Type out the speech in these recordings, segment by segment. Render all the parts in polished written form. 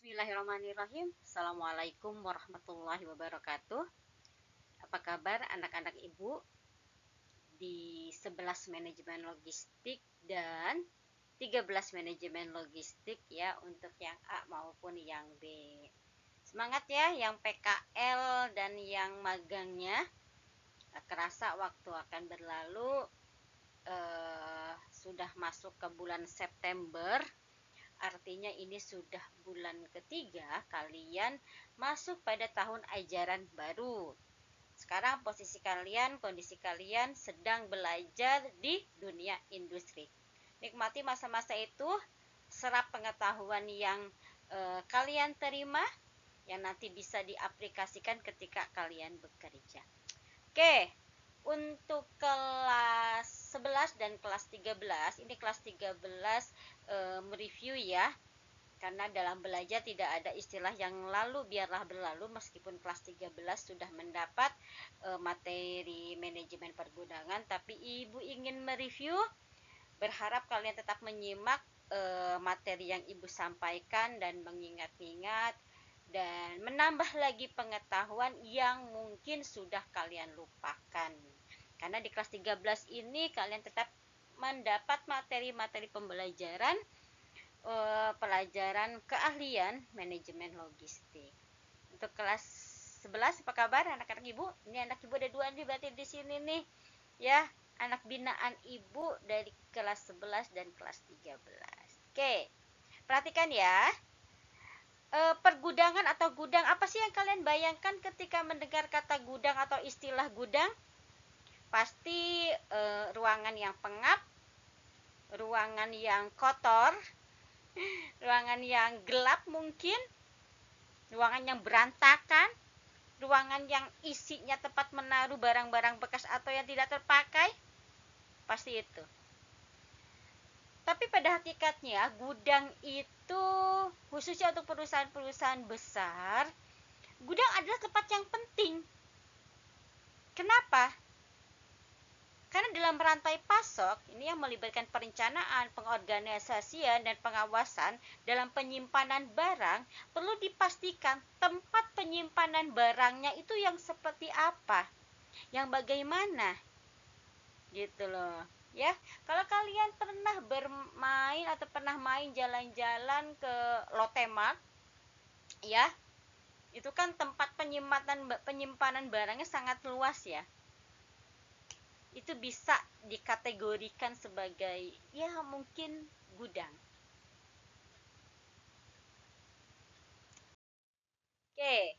Bismillahirrahmanirrahim. Assalamualaikum warahmatullahi wabarakatuh. Apa kabar anak-anak ibu di 11 manajemen logistik dan 13 manajemen logistik ya, untuk yang A maupun yang B. Semangat ya yang PKL dan yang magangnya. Kerasa waktu akan berlalu, sudah masuk ke bulan September. Artinya ini sudah bulan ketiga kalian masuk pada tahun ajaran baru. Sekarang kondisi kalian sedang belajar di dunia industri. Nikmati masa-masa itu, serap pengetahuan yang kalian terima, yang nanti bisa diaplikasikan ketika kalian bekerja. Oke, untuk kelas 11 dan kelas 13, ini kelas 13 mereview ya, karena dalam belajar tidak ada istilah yang lalu biarlah berlalu. Meskipun kelas 13 sudah mendapat materi manajemen pergudangan, tapi ibu ingin mereview, berharap kalian tetap menyimak materi yang ibu sampaikan dan mengingat-ingat dan menambah lagi pengetahuan yang mungkin sudah kalian lupakan. Karena di kelas 13 ini kalian tetap mendapat materi-materi pembelajaran, pelajaran keahlian manajemen logistik. Untuk kelas 11 apa kabar anak-anak ibu? Ini anak ibu ada 2 nih berarti di sini nih ya, anak binaan ibu dari kelas 11 dan kelas 13. Oke, perhatikan ya. Pergudangan atau gudang, apa sih yang kalian bayangkan ketika mendengar kata gudang atau istilah gudang? Pasti ruangan yang pengap, ruangan yang kotor, ruangan yang gelap mungkin, ruangan yang berantakan, ruangan yang isinya tempat menaruh barang-barang bekas atau yang tidak terpakai. Pasti itu. Tapi pada hakikatnya gudang itu, khususnya untuk perusahaan-perusahaan besar, gudang adalah tempat yang penting. Kenapa? Karena dalam rantai pasok ini yang melibatkan perencanaan, pengorganisasian, dan pengawasan dalam penyimpanan barang, perlu dipastikan tempat penyimpanan barangnya itu yang seperti apa, yang bagaimana, gitu loh. Ya, kalau kalian pernah bermain atau pernah main jalan-jalan ke Lotte Mart, ya, itu kan tempat penyimpanan barangnya sangat luas ya. Itu bisa dikategorikan sebagai ya mungkin gudang. Oke,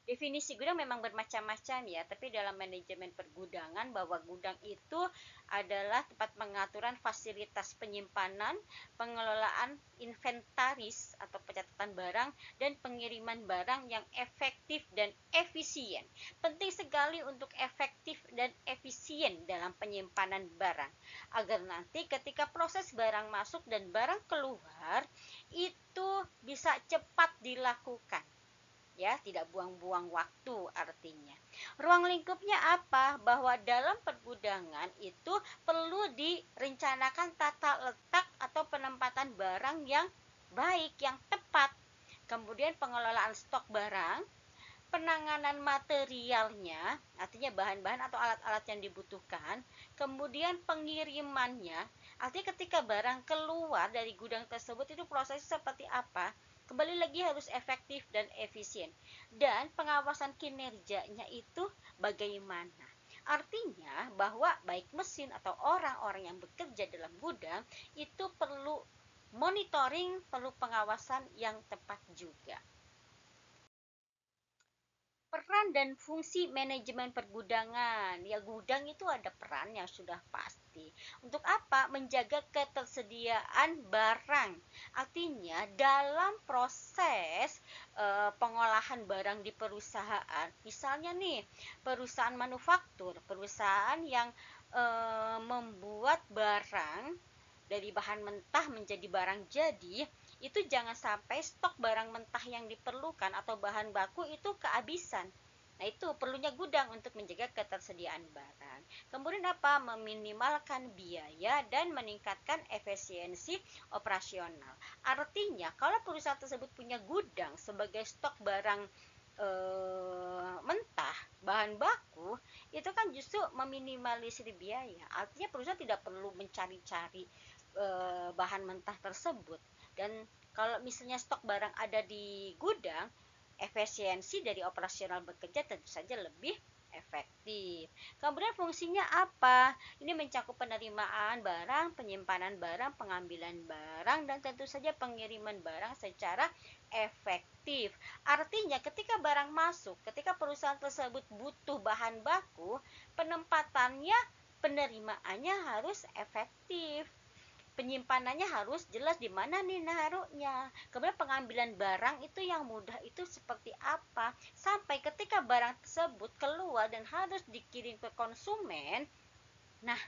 definisi gudang memang bermacam-macam ya, tapi dalam manajemen pergudangan bahwa gudang itu adalah tempat pengaturan fasilitas penyimpanan, pengelolaan inventaris atau pencatatan barang, dan pengiriman barang yang efektif dan efisien. Penting sekali untuk efektif dan efisien dalam penyimpanan barang, agar nanti ketika proses barang masuk dan barang keluar, itu bisa cepat dilakukan. Ya, tidak buang-buang waktu artinya. Ruang lingkupnya apa? Bahwa dalam pergudangan itu perlu direncanakan tata letak atau penempatan barang yang baik, yang tepat. Kemudian pengelolaan stok barang, penanganan materialnya, artinya bahan-bahan atau alat-alat yang dibutuhkan, kemudian pengirimannya, artinya ketika barang keluar dari gudang tersebut itu prosesnya seperti apa, kembali lagi harus efektif dan efisien, dan pengawasan kinerjanya itu bagaimana. Artinya bahwa baik mesin atau orang-orang yang bekerja dalam gudang itu perlu monitoring, perlu pengawasan yang tepat juga. Peran dan fungsi manajemen pergudangan. Ya, gudang itu ada peran yang sudah pasti. Untuk apa? Menjaga ketersediaan barang. Artinya dalam proses pengolahan barang di perusahaan, misalnya nih, perusahaan manufaktur, perusahaan yang membuat barang dari bahan mentah menjadi barang jadi, itu jangan sampai stok barang mentah yang diperlukan atau bahan baku itu kehabisan. Nah, itu perlunya gudang untuk menjaga ketersediaan barang. Kemudian apa? Meminimalkan biaya dan meningkatkan efisiensi operasional. Artinya, kalau perusahaan tersebut punya gudang sebagai stok barang mentah, bahan baku, itu kan justru meminimalisir biaya. Artinya perusahaan tidak perlu mencari-cari bahan mentah tersebut. Dan kalau misalnya stok barang ada di gudang, efisiensi dari operasional bekerja tentu saja lebih efektif. Kemudian fungsinya apa? Ini mencakup penerimaan barang, penyimpanan barang, pengambilan barang, dan tentu saja pengiriman barang secara efektif. Artinya ketika barang masuk, ketika perusahaan tersebut butuh bahan baku, penempatannya, penerimaannya harus efektif. Penyimpanannya harus jelas di mana nih naruhnya. Kemudian pengambilan barang itu yang mudah itu seperti apa? Sampai ketika barang tersebut keluar dan harus dikirim ke konsumen. Nah,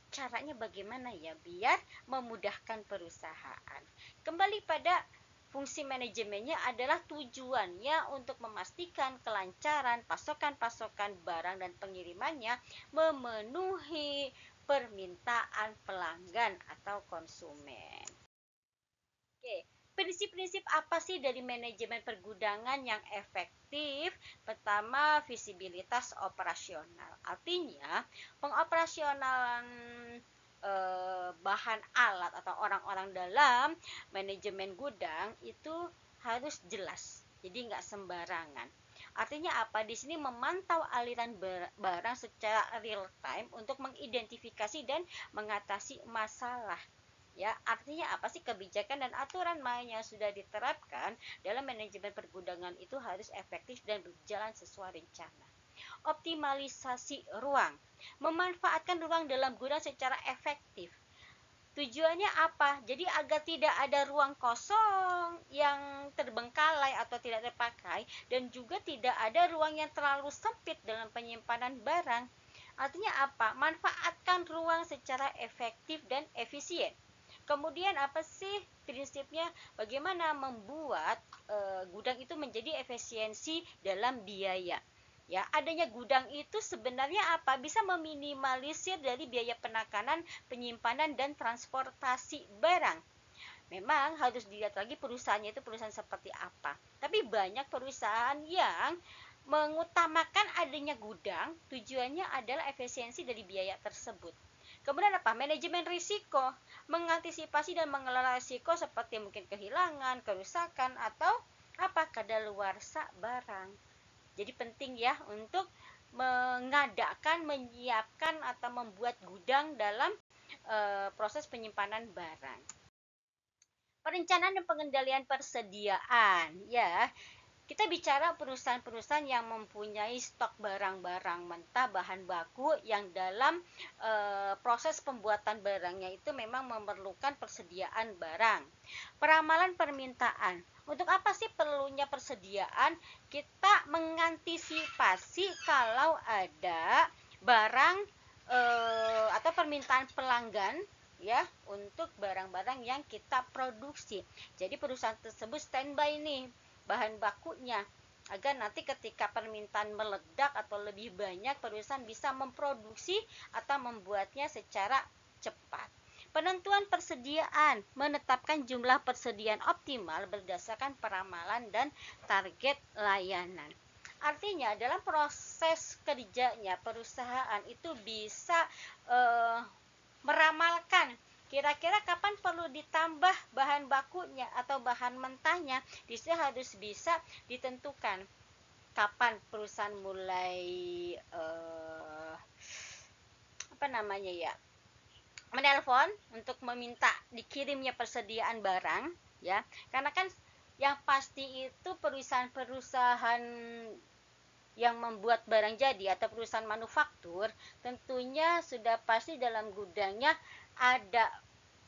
caranya bagaimana ya biar memudahkan perusahaan? Kembali pada fungsi manajemennya adalah tujuannya untuk memastikan kelancaran pasokan-pasokan barang dan pengirimannya memenuhi permintaan pelanggan atau konsumen. Oke, prinsip-prinsip apa sih dari manajemen pergudangan yang efektif? Pertama, visibilitas operasional. Artinya, pengoperasionalan bahan alat atau orang-orang dalam manajemen gudang itu harus jelas. Jadi nggak sembarangan. Artinya apa? Di sini memantau aliran barang secara real time untuk mengidentifikasi dan mengatasi masalah. Ya, artinya apa sih? Kebijakan dan aturan main yang sudah diterapkan dalam manajemen pergudangan itu harus efektif dan berjalan sesuai rencana. Optimalisasi ruang, memanfaatkan ruang dalam gudang secara efektif. Tujuannya apa? Jadi agar tidak ada ruang kosong yang terbengkalai atau tidak terpakai, dan juga tidak ada ruang yang terlalu sempit dalam penyimpanan barang. Artinya apa? Manfaatkan ruang secara efektif dan efisien. Kemudian apa sih prinsipnya? Bagaimana membuat gudang itu menjadi efisiensi dalam biaya? Ya, adanya gudang itu sebenarnya apa? Bisa meminimalisir dari biaya penakanan, penyimpanan, dan transportasi barang. Memang harus dilihat lagi perusahaannya itu perusahaan seperti apa. Tapi banyak perusahaan yang mengutamakan adanya gudang, tujuannya adalah efisiensi dari biaya tersebut. Kemudian apa? Manajemen risiko, mengantisipasi dan mengelola risiko seperti mungkin kehilangan, kerusakan, atau apa? Kadaluarsa barang. Jadi penting ya untuk mengadakan, menyiapkan atau membuat gudang dalam proses penyimpanan barang. Perencanaan dan pengendalian persediaan, ya. Kita bicara perusahaan-perusahaan yang mempunyai stok barang-barang mentah, bahan baku yang dalam proses pembuatan barangnya itu memang memerlukan persediaan barang. Peramalan permintaan. Untuk apa sih perlunya persediaan? Kita mengantisipasi kalau ada barang atau permintaan pelanggan ya untuk barang-barang yang kita produksi. Jadi perusahaan tersebut standby nih bahan bakunya agar nanti ketika permintaan meledak atau lebih banyak, perusahaan bisa memproduksi atau membuatnya secara cepat. Penentuan persediaan, menetapkan jumlah persediaan optimal berdasarkan peramalan dan target layanan. Artinya dalam proses kerjanya perusahaan itu bisa meramalkan kira-kira kapan perlu ditambah bahan bakunya atau bahan mentahnya. Di sini harus bisa ditentukan kapan perusahaan mulai menelpon untuk meminta dikirimnya persediaan barang ya. Karena kan yang pasti itu perusahaan-perusahaan yang membuat barang jadi atau perusahaan manufaktur tentunya sudah pasti dalam gudangnya ada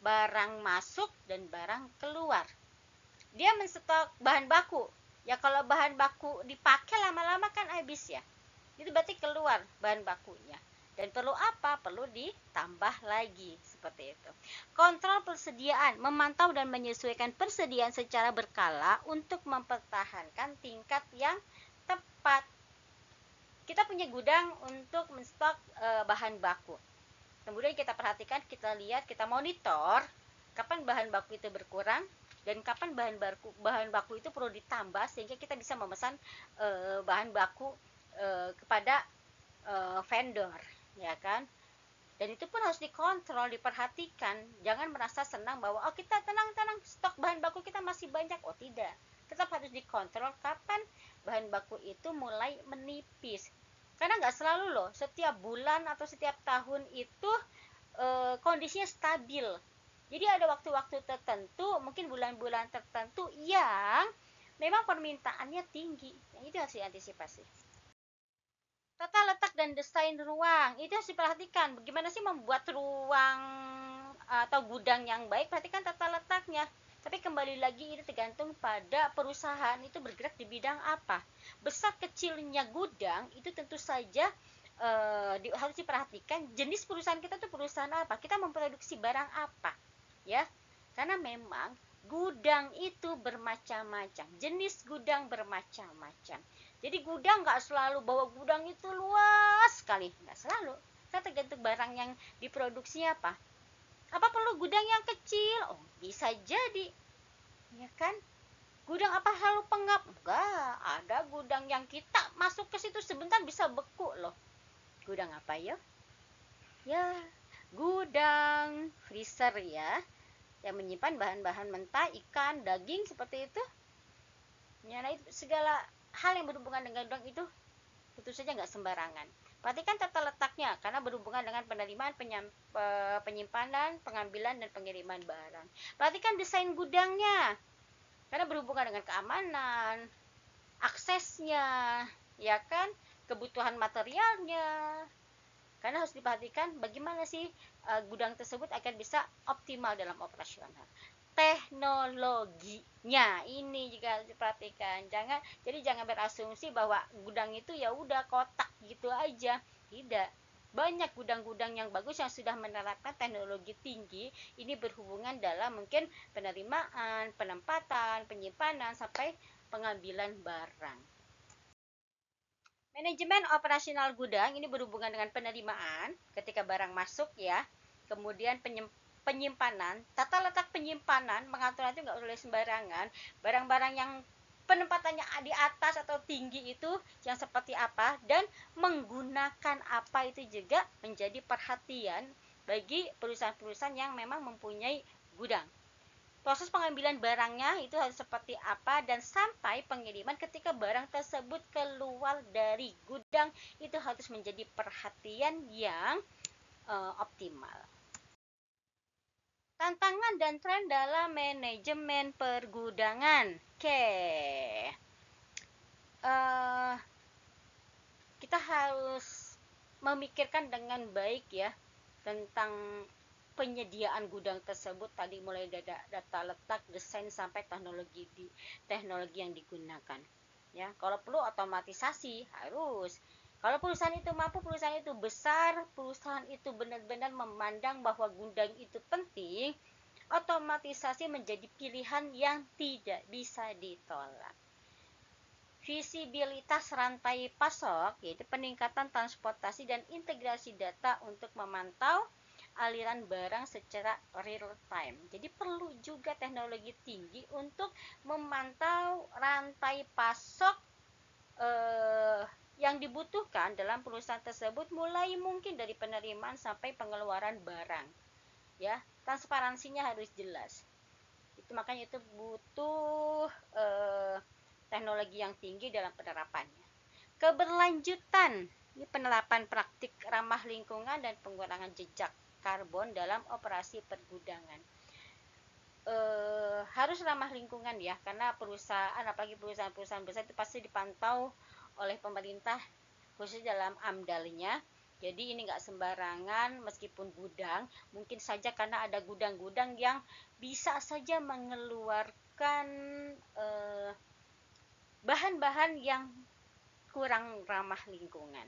barang masuk dan barang keluar. Dia menstok bahan baku. Ya kalau bahan baku dipakai lama-lama kan habis ya. Itu berarti keluar bahan bakunya. Dan perlu apa? Perlu ditambah lagi seperti itu. Kontrol persediaan, memantau dan menyesuaikan persediaan secara berkala untuk mempertahankan tingkat yang tepat. kita punya gudang untuk menstok bahan baku. Kemudian kita perhatikan, kita lihat, kita monitor kapan bahan baku itu berkurang dan kapan bahan baku itu perlu ditambah sehingga kita bisa memesan bahan baku kepada vendor, ya kan? Dan itu pun harus dikontrol, diperhatikan. Jangan merasa senang bahwa oh kita tenang-tenang stok bahan baku kita masih banyak. Oh tidak, tetap harus dikontrol kapan bahan baku itu mulai menipis. Karena nggak selalu loh, setiap bulan atau setiap tahun itu kondisinya stabil. Jadi ada waktu-waktu tertentu, mungkin bulan-bulan tertentu yang memang permintaannya tinggi. Yang itu harus diantisipasi. Tata letak dan desain ruang itu harus diperhatikan. Bagaimana sih membuat ruang atau gudang yang baik? Perhatikan tata letaknya. Tapi kembali lagi ini tergantung pada perusahaan itu bergerak di bidang apa. Besar kecilnya gudang itu tentu saja harus diperhatikan. Jenis perusahaan kita tuh perusahaan apa? Kita memproduksi barang apa? Ya, karena memang gudang itu bermacam-macam. Jenis gudang bermacam-macam. Jadi gudang nggak selalu bahwa gudang itu luas sekali, nggak selalu. Kan tergantung barang yang diproduksi apa. Apa perlu gudang yang kecil? Oh, bisa jadi, ya kan? Gudang apa selalu pengap? Enggak, ada gudang yang kita masuk ke situ sebentar bisa beku loh. Gudang apa ya? Ya, gudang freezer ya, yang menyimpan bahan-bahan mentah, ikan, daging seperti itu. Ya, nah itu segala hal yang berhubungan dengan gudang itu tentu saja nggak sembarangan. Perhatikan tata letaknya karena berhubungan dengan penerimaan, penyimpanan, pengambilan, dan pengiriman barang. Perhatikan desain gudangnya karena berhubungan dengan keamanan, aksesnya, ya kan, kebutuhan materialnya. Karena harus diperhatikan bagaimana sih gudang tersebut agar bisa optimal dalam operasional. Teknologinya ini juga harus diperhatikan. Jangan berasumsi bahwa gudang itu ya udah kotak gitu aja. Tidak. Banyak gudang-gudang yang bagus yang sudah menerapkan teknologi tinggi. Ini berhubungan dalam mungkin penerimaan, penempatan, penyimpanan sampai pengambilan barang. Manajemen operasional gudang ini berhubungan dengan penerimaan ketika barang masuk ya. Kemudian penyimpanan, tata letak penyimpanan, pengaturan itu nggak boleh sembarangan. Barang-barang yang penempatannya di atas atau tinggi itu yang seperti apa dan menggunakan apa itu juga menjadi perhatian bagi perusahaan-perusahaan yang memang mempunyai gudang. Proses pengambilan barangnya itu harus seperti apa dan sampai pengiriman ketika barang tersebut keluar dari gudang itu harus menjadi perhatian yang optimal. Tantangan dan tren dalam manajemen pergudangan. Oke. Kita harus memikirkan dengan baik ya tentang penyediaan gudang tersebut, tadi mulai data letak, desain sampai teknologi yang digunakan. Ya, kalau perlu otomatisasi harus. Kalau perusahaan itu mampu, perusahaan itu besar, perusahaan itu benar-benar memandang bahwa gudang itu penting, otomatisasi menjadi pilihan yang tidak bisa ditolak. Visibilitas rantai pasok, yaitu peningkatan transportasi dan integrasi data untuk memantau aliran barang secara real time. Jadi perlu juga teknologi tinggi untuk memantau rantai pasok yang dibutuhkan dalam perusahaan tersebut, mulai mungkin dari penerimaan sampai pengeluaran barang. Ya, transparansinya harus jelas. Itu makanya itu butuh teknologi yang tinggi dalam penerapannya. Keberlanjutan, ini penerapan praktik ramah lingkungan dan pengurangan jejak karbon dalam operasi pergudangan. Harus ramah lingkungan ya, karena perusahaan, apalagi perusahaan-perusahaan besar itu pasti dipantau oleh pemerintah khususnya dalam AMDAL-nya. Jadi ini nggak sembarangan, meskipun gudang, mungkin saja karena ada gudang-gudang yang bisa saja mengeluarkan bahan-bahan yang kurang ramah lingkungan.